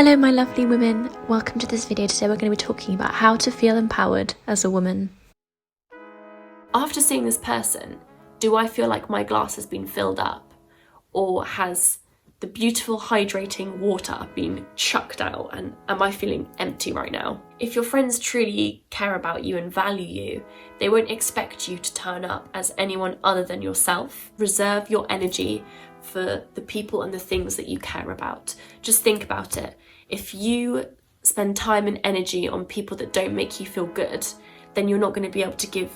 Hello my lovely women, welcome to this video. Today we're going to be talking about how to feel empowered as a woman. After seeing this person, do I feel like my glass has been filled up? Or has the beautiful hydrating water been chucked out and am I feeling empty right now? If your friends truly care about you and value you, they won't expect you to turn up as anyone other than yourself. Reserve your energy for the people and the things that you care about. Just think about it. If you spend time and energy on people that don't make you feel good, then you're not going to be able to give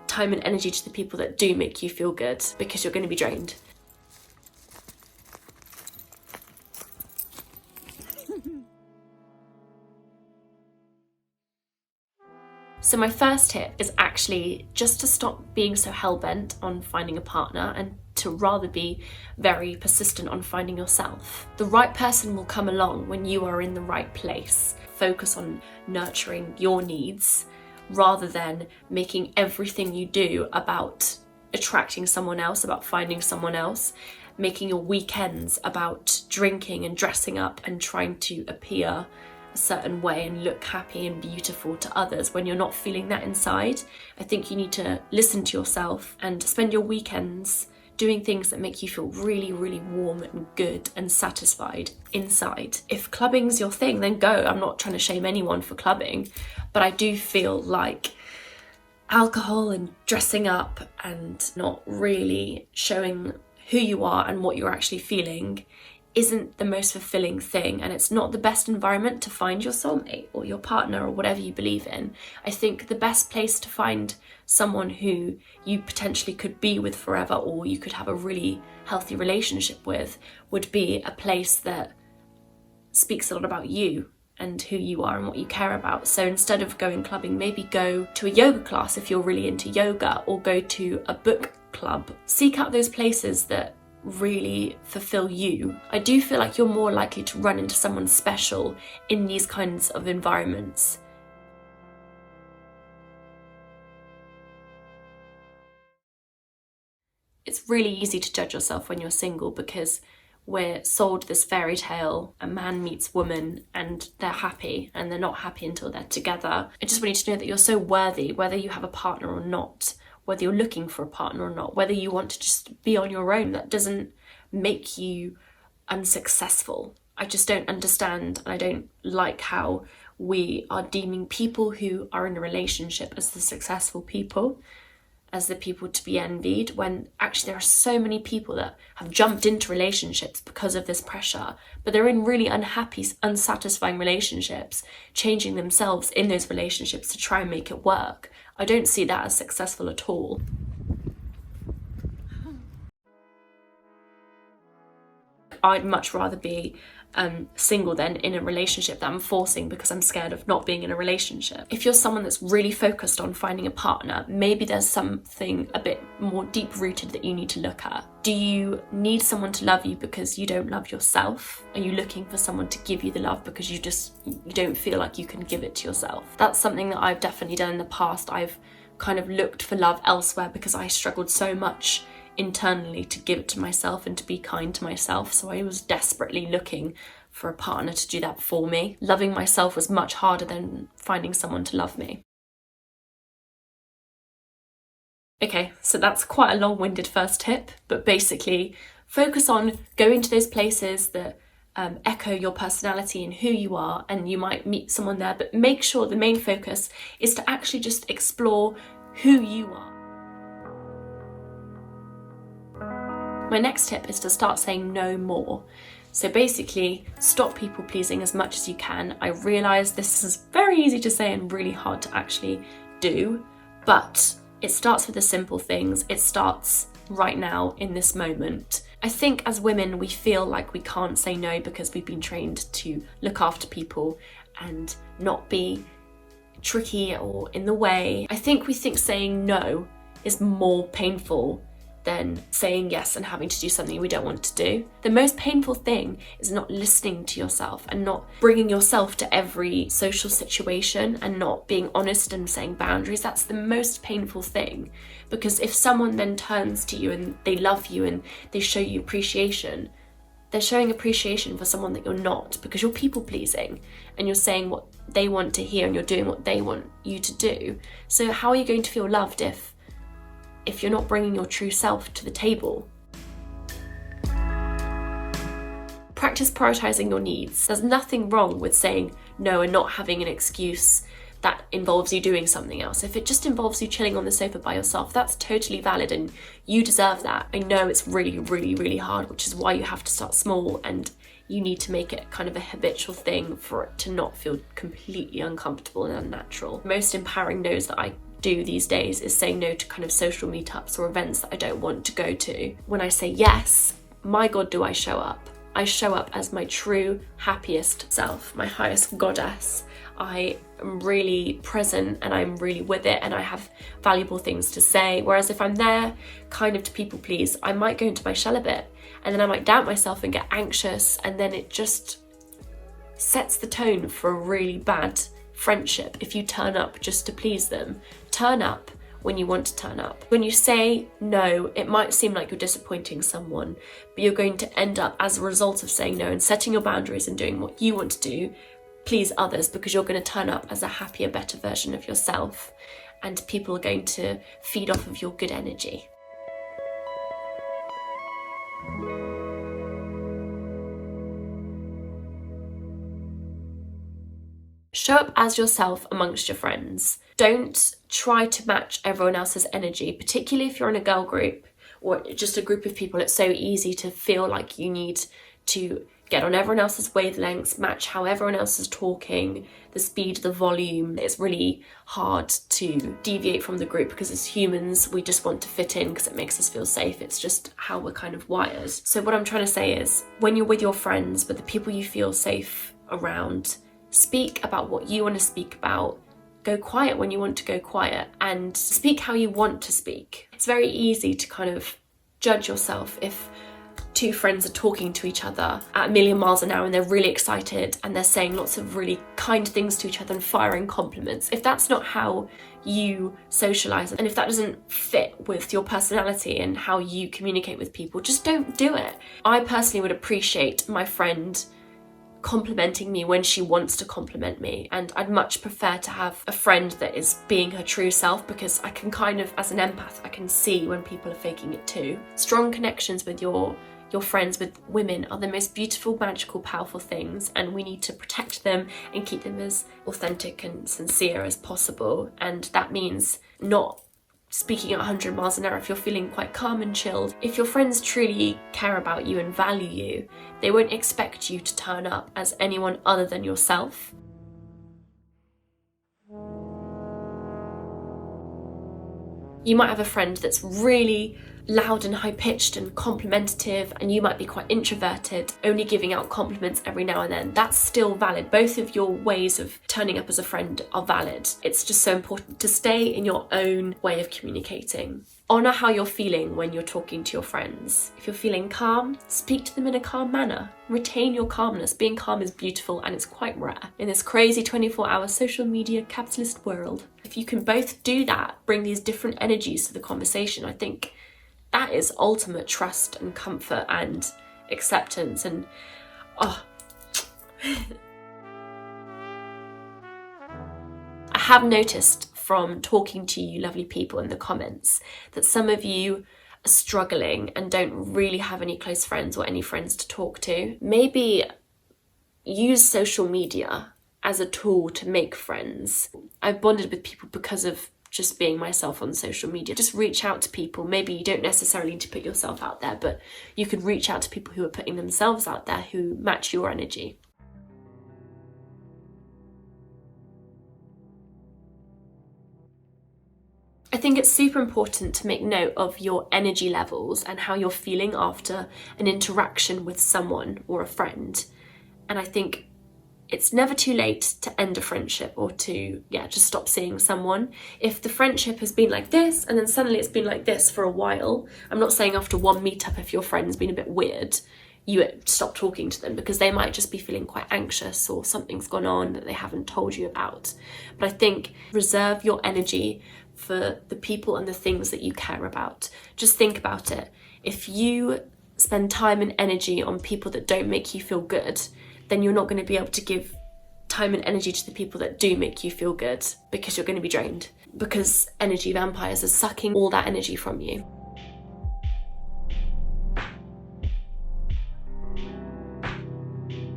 time and energy to the people that do make you feel good because you're going to be drained. So my first tip is actually just to stop being so hell-bent on finding a partner and to rather be very persistent on finding yourself. The right person will come along when you are in the right place. Focus on nurturing your needs rather than making everything you do about attracting someone else, about finding someone else, making your weekends about drinking and dressing up and trying to appear a certain way and look happy and beautiful to others when you're not feeling that inside. I think you need to listen to yourself and spend your weekends doing things that make you feel really, really warm and good and satisfied inside. If clubbing's your thing, then go. I'm not trying to shame anyone for clubbing, but I do feel like alcohol and dressing up and not really showing who you are and what you're actually feeling isn't the most fulfilling thing, and it's not the best environment to find your soulmate or your partner or whatever you believe in. I think the best place to find someone who you potentially could be with forever or you could have a really healthy relationship with would be a place that speaks a lot about you and who you are and what you care about. So instead of going clubbing, maybe go to a yoga class if you're really into yoga, or go to a book club. Seek out those places that really fulfill you. I do feel like you're more likely to run into someone special in these kinds of environments. It's really easy to judge yourself when you're single because we're sold this fairy tale, a man meets woman and they're happy, and they're not happy until they're together. I just want you to know that you're so worthy, whether you have a partner or not, whether you're looking for a partner or not, whether you want to just be on your own. That doesn't make you unsuccessful. I just don't understand, and I don't like how we are deeming people who are in a relationship as the successful people, as the people to be envied, when actually there are so many people that have jumped into relationships because of this pressure, but they're in really unhappy, unsatisfying relationships, changing themselves in those relationships to try and make it work. I don't see that as successful at all. I'd much rather be single than in a relationship that I'm forcing because I'm scared of not being in a relationship. If you're someone that's really focused on finding a partner, maybe there's something a bit more deep-rooted that you need to look at. Do you need someone to love you because you don't love yourself? Are you looking for someone to give you the love because you don't feel like you can give it to yourself? That's something that I've definitely done in the past. I've kind of looked for love elsewhere because I struggled so much internally to give it to myself and to be kind to myself. So I was desperately looking for a partner to do that for me. Loving myself was much harder than finding someone to love me. Okay, so that's quite a long-winded first tip, but basically focus on going to those places that echo your personality and who you are, and you might meet someone there, but make sure the main focus is to actually just explore who you are. My next tip is to start saying no more. So basically, stop people pleasing as much as you can. I realise this is very easy to say and really hard to actually do, but it starts with the simple things. It starts right now in this moment. I think as women, we feel like we can't say no because we've been trained to look after people and not be tricky or in the way. I think we think saying no is more painful than saying yes and having to do something we don't want to do. The most painful thing is not listening to yourself and not bringing yourself to every social situation and not being honest and saying boundaries. That's the most painful thing, because if someone then turns to you and they love you and they show you appreciation, they're showing appreciation for someone that you're not, because you're people pleasing and you're saying what they want to hear and you're doing what they want you to do. So how are you going to feel loved if you're not bringing your true self to the table? Practice prioritizing your needs. There's nothing wrong with saying no and not having an excuse that involves you doing something else. If it just involves you chilling on the sofa by yourself, that's totally valid and you deserve that. I know it's really, really, really hard, which is why you have to start small and you need to make it kind of a habitual thing for it to not feel completely uncomfortable and unnatural. The most empowering no's that I do these days is saying no to kind of social meetups or events that I don't want to go to. When I say yes, my God, do I show up. I show up as my true, happiest self, my highest goddess. I am really present and I'm really with it and I have valuable things to say. Whereas if I'm there kind of to people please, I might go into my shell a bit and then I might doubt myself and get anxious, and then it just sets the tone for a really bad friendship if you turn up just to please them. Turn up when you want to turn up. When you say no, it might seem like you're disappointing someone, but you're going to end up, as a result of saying no and setting your boundaries and doing what you want to do, please others, because you're going to turn up as a happier, better version of yourself, and people are going to feed off of your good energy. Show up as yourself amongst your friends. Don't try to match everyone else's energy, particularly if you're in a girl group or just a group of people. It's so easy to feel like you need to get on everyone else's wavelengths, match how everyone else is talking, the speed, the volume. It's really hard to deviate from the group because as humans, we just want to fit in because it makes us feel safe. It's just how we're kind of wired. So what I'm trying to say is, when you're with your friends, with the people you feel safe around, speak about what you want to speak about. Go quiet when you want to go quiet and speak how you want to speak. It's very easy to kind of judge yourself if two friends are talking to each other at a million miles an hour and they're really excited and they're saying lots of really kind things to each other and firing compliments. If that's not how you socialize and if that doesn't fit with your personality and how you communicate with people, just don't do it. I personally would appreciate my friend complimenting me when she wants to compliment me, and I'd much prefer to have a friend that is being her true self, because I can kind of, as an empath, I can see when people are faking it too. Strong connections with your friends, with women, are the most beautiful, magical, powerful things, and we need to protect them and keep them as authentic and sincere as possible. And that means not speaking at 100 miles an hour if you're feeling quite calm and chilled. If your friends truly care about you and value you, they won't expect you to turn up as anyone other than yourself. You might have a friend that's really loud and high-pitched and complimentative, and you might be quite introverted, only giving out compliments every now and then. That's still valid. Both of your ways of turning up as a friend are valid. It's just so important to stay in your own way of communicating. Honour how you're feeling when you're talking to your friends. If you're feeling calm, speak to them in a calm manner. Retain your calmness. Being calm is beautiful and it's quite rare in this crazy 24-hour social media capitalist world. If you can both do that, bring these different energies to the conversation, I think that is ultimate trust and comfort and acceptance. And I have noticed from talking to you lovely people in the comments that some of you are struggling and don't really have any close friends or any friends to talk to. Maybe use social media as a tool to make friends. I've bonded with people because of just being myself on social media. Just reach out to people. Maybe you don't necessarily need to put yourself out there, but you could reach out to people who are putting themselves out there, who match your energy. I think it's super important to make note of your energy levels and how you're feeling after an interaction with someone or a friend. And I think it's never too late to end a friendship or to, just stop seeing someone. If the friendship has been like this and then suddenly it's been like this for a while, I'm not saying after one meetup, if your friend's been a bit weird, you stop talking to them, because they might just be feeling quite anxious or something's gone on that they haven't told you about. But I think reserve your energy for the people and the things that you care about. Just think about it. If you spend time and energy on people that don't make you feel good, then you're not going to be able to give time and energy to the people that do make you feel good, because you're going to be drained. Because energy vampires are sucking all that energy from you.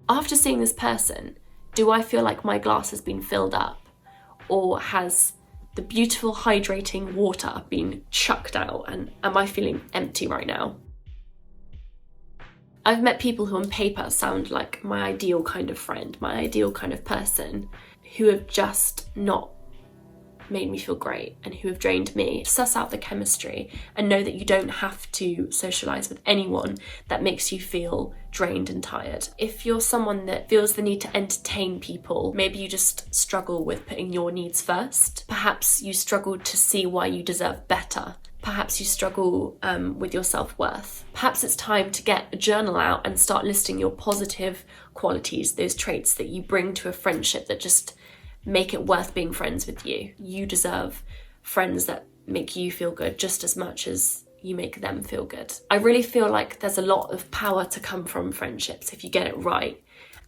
After seeing this person, do I feel like my glass has been filled up? Or has the beautiful hydrating water been chucked out, and am I feeling empty right now? I've met people who on paper sound like my ideal kind of friend, my ideal kind of person, who have just not made me feel great and who have drained me. Suss out the chemistry and know that you don't have to socialise with anyone that makes you feel drained and tired. If you're someone that feels the need to entertain people, maybe you just struggle with putting your needs first. Perhaps you struggle to see why you deserve better. Perhaps you struggle with your self-worth. Perhaps it's time to get a journal out and start listing your positive qualities, those traits that you bring to a friendship that just make it worth being friends with you. You deserve friends that make you feel good just as much as you make them feel good. I really feel like there's a lot of power to come from friendships if you get it right,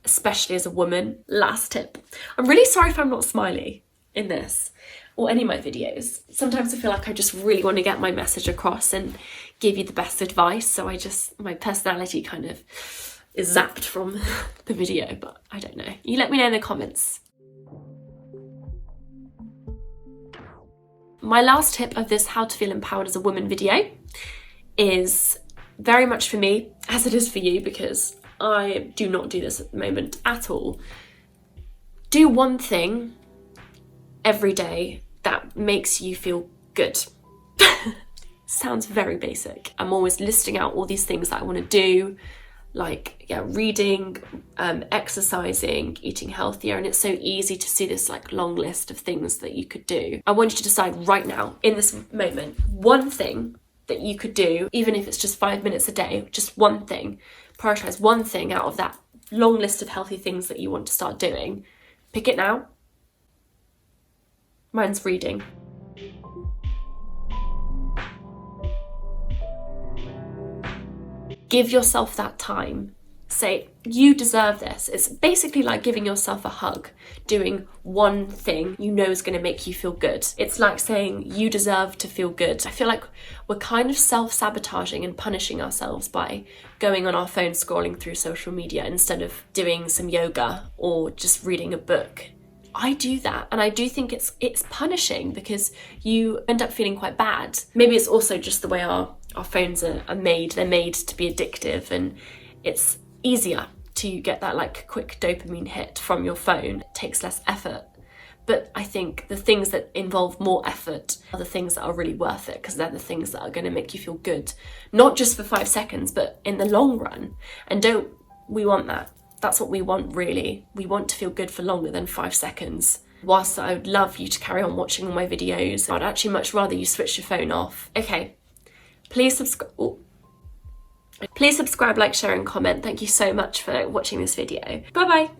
especially as a woman. Last tip. I'm really sorry if I'm not smiley in this or any of my videos. Sometimes I feel like I just really want to get my message across and give you the best advice, so my personality kind of is zapped from the video, but I don't know. You let me know in the comments. My last tip of this how to feel empowered as a woman video is very much for me, as it is for you, because I do not do this at the moment at all. Do one thing every day that makes you feel good. Sounds very basic. I'm always listing out all these things that I want to do, like reading, exercising, eating healthier, and it's so easy to see this like long list of things that you could do. I want you to decide right now, in this moment, one thing that you could do, even if it's just 5 minutes a day, just one thing. Prioritize one thing out of that long list of healthy things that you want to start doing. Pick it now. Mine's reading. Give yourself that time. Say, you deserve this. It's basically like giving yourself a hug, doing one thing you know is going to make you feel good. It's like saying you deserve to feel good. I feel like we're kind of self-sabotaging and punishing ourselves by going on our phone scrolling through social media instead of doing some yoga or just reading a book. I do that, and I do think it's punishing because you end up feeling quite bad. Maybe it's also just the way our phones are made. They're made to be addictive, and it's easier to get that like quick dopamine hit from your phone. It takes less effort. But I think the things that involve more effort are the things that are really worth it, because they're the things that are going to make you feel good, not just for 5 seconds, but in the long run. And we want that. That's what we want, really. We want to feel good for longer than 5 seconds. Whilst I would love you to carry on watching all my videos, I'd actually much rather you switch your phone off. Okay, please subscribe, like, share and comment. Thank you so much for watching this video. Bye bye.